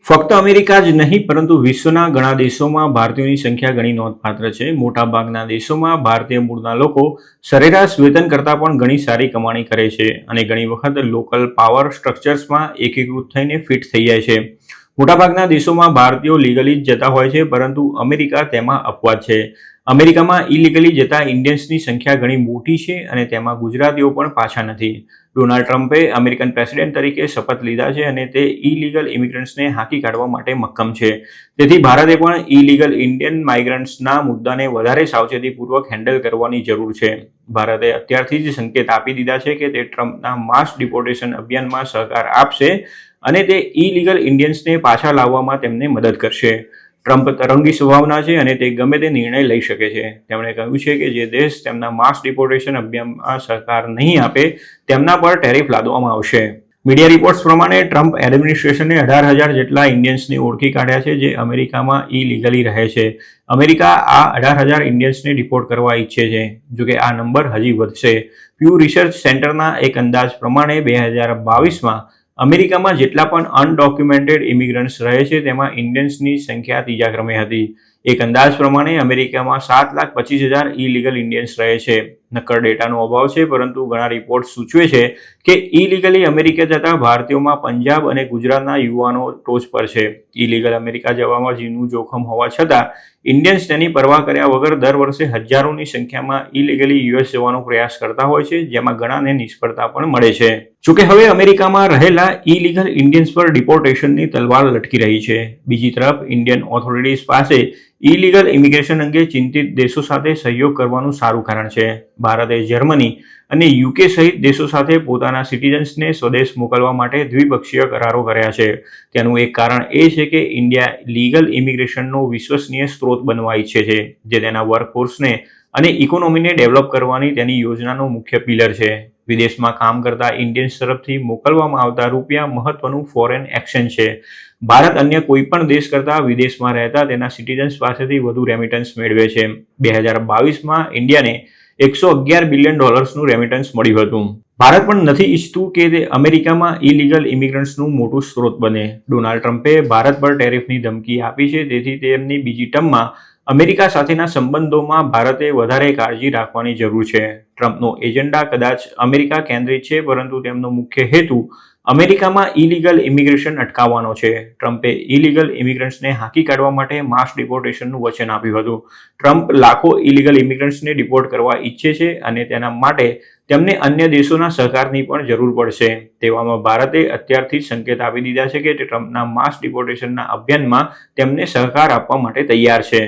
ફક્ત અમેરિકા જ નહીં પરંતુ વિશ્વના ઘણા દેશોમાં ભારતીયોની સંખ્યા ઘણી નોંધપાત્ર છે. મોટાભાગના દેશોમાં ભારતીય મૂળના લોકો સરેરાશ વેતન કરતાં પણ ઘણી સારી કમાણી કરે છે અને ઘણી વખત લોકલ પાવર સ્ટ્રક્ચર્સમાં એકીકૃત થઈને ફિટ થઈ જાય છે. મોટાભાગના દેશોમાં ભારતીયો લીગલી જ જતા હોય છે, પરંતુ અમેરિકા તેમાં અપવાદ છે. અમેરિકામાં ઇલીગલી જતા ઇન્ડિયન્સની સંખ્યા ઘણી મોટી છે અને તેમાં ગુજરાતીઓ પણ પાછા નથી. ડોનાલ્ડ ટ્રમ્પે અમેરિકન પ્રેસિડેન્ટ તરીકે શપથ લીધા છે અને તે ઇલીગલ ઇમિગ્રન્ટ્સને હાંકી કાઢવા માટે મક્કમ છે. તેથી ભારતે પણ ઇલીગલ ઇન્ડિયન માઇગ્રન્ટ્સના મુદ્દાને વધારે સાવચેતીપૂર્વક હેન્ડલ કરવાની જરૂર છે. ભારતે અત્યારથી જ સંકેત આપી દીધા છે કે તે ટ્રમ્પના માસ ડિપોર્ટેશન અભિયાનમાં સહકાર આપશે અને તે ઇલીગલ ઇન્ડિયન્સને પાછા લાવવામાં તેમને મદદ કરશે. ટ્રમ્પ તરંગી સ્વભાવના છે અને તે ગમે તે નિર્ણય લઈ શકે છે. તેમણે કહ્યું છે કે જે દેશ તેમના માસ ડિપોર્ટેશન અભિયાનમાં સહકાર નહીં આપે તેમના પર ટેરિફ લાદવામાં આવશે. મીડિયા રિપોર્ટ્સ પ્રમાણે ટ્રમ્પ એડમિનિસ્ટ્રેશને 18,000 જેટલા ઇન્ડિયન્સને ઓળખી કાઢ્યા છે જે અમેરિકામાં ઇલીગલી રહે છે. અમેરિકા આ 18,000 ઇન્ડિયન્સને ડિપોર્ટ કરવા ઈચ્છે છે. જોકે આ નંબર હજી વધશે. પ્યુ રિસર્ચ સેન્ટરના એક અંદાજ પ્રમાણે 2022માં અમેરિકામાં જેટલા પણ અનડોક્યુમેન્ટેડ ઇમિગ્રન્ટ્સ રહે છે તેમાં ઇન્ડિયન્સની સંખ્યા ત્રીજા ક્રમે હતી. એક અંદાજ પ્રમાણે અમેરિકામાં 7,25,000 ઇલીગલ ઇન્ડિયન્સ રહે છે. નક્કર ડેટાનો અભાવ છે, પરંતુ ઘણા રિપોર્ટ સૂચવે છે કે ઇલીગલી અમેરિકા જતા ભારતીયોમાં પંજાબ અને ગુજરાતના યુવાનો ટોચ પર છે. ઇલીગલ અમેરિકા જવામાં જીવનું જોખમ હોવા છતાં ઇન્ડિયન્સ તેની પરવા કર્યા વગર દર વર્ષે હજારોની સંખ્યામાં ઇલીગલી યુએસ જવાનો પ્રયાસ કરતા હોય છે, જેમાં ઘણાને નિષ્ફળતા પણ મળે છે. જોકે હવે અમેરિકામાં રહેલા ઇલીગલ ઇન્ડિયન્સ પર ડિપોર્ટેશનની તલવાર લટકી રહી છે. બીજી તરફ ઇન્ડિયન ઓથોરિટીઝ પાસે ઇલીગલ ઇમિગ્રેશન અંગે ચિંતિત દેશો સાથે સહયોગ કરવાનું સારું કારણ છે. ભારતે જર્મની અને યુકે સહિત દેશો સાથે પોતાના સિટીઝન્સને સ્વદેશ મોકલવા માટે દ્વિપક્ષીય કરારો કર્યા છે. તેનું એક કારણ એ છે કે ઇન્ડિયા લીગલ ઇમિગ્રેશનનો વિશ્વસનીય સ્ત્રોત બનવા ઈચ્છે છે, જે તેના વર્કફોર્સને અને ઇકોનોમીને ડેવલપ કરવાની તેની યોજનાનો મુખ્ય પિલર છે. વિદેશમાં કામ કરતા ઇન્ડિયન્સ તરફથી મોકલવામાં આવતા રૂપિયા મહત્વનું ફોરેન એક્સચેન્જ છે. ભારત અન્ય કોઈ પણ દેશ કરતાં વિદેશમાં રહેતા તેના સિટીઝન્સ પાસેથી વધુ રેમિટન્સ મેળવે છે. 2022માં ઇન્ડિયાને $111 બિલિયન રેમિટન્સ મળ્યું હતું. ભારત પણ નથી ઈચ્છતું કે તે અમેરિકામાં ઇલીગલ ઇમિગ્રન્ટ્સનું મોટું સ્ત્રોત બને. ડોનાલ્ડ ટ્રમ્પે ભારત પર ટેરિફની ધમકી આપી છે, તેથી તેમની બીજી ટર્મમાં અમેરિકા સાથેના સંબંધોમાં ભારતે વધારે કાળજી રાખવાની જરૂર છે. ટ્રમ્પનો એજન્ડા કદાચ અમેરિકા કેન્દ્રિત છે, પરંતુ તેમનો મુખ્ય હેતુ અમેરિકામાં ઇલીગલ ઇમિગ્રેશન અટકાવવાનો છે. ટ્રમ્પે ઇલીગલ ઇમિગ્રન્ટ્સને હાંકી કાઢવા માટે માસ ડિપોર્ટેશનનું વચન આપ્યું હતું. ટ્રમ્પ લાખો ઇલીગલ ઇમિગ્રન્ટ્સને ડિપોર્ટ કરવા ઈચ્છે છે અને તેના માટે તેમને અન્ય દેશોના સહકારની પણ જરૂર પડશે. તેવામાં ભારતે અત્યારથી જ સંકેત આપી દીધા છે કે તે ટ્રમ્પના માસ ડિપોર્ટેશનના અભિયાનમાં તેમને સહકાર આપવા માટે તૈયાર છે.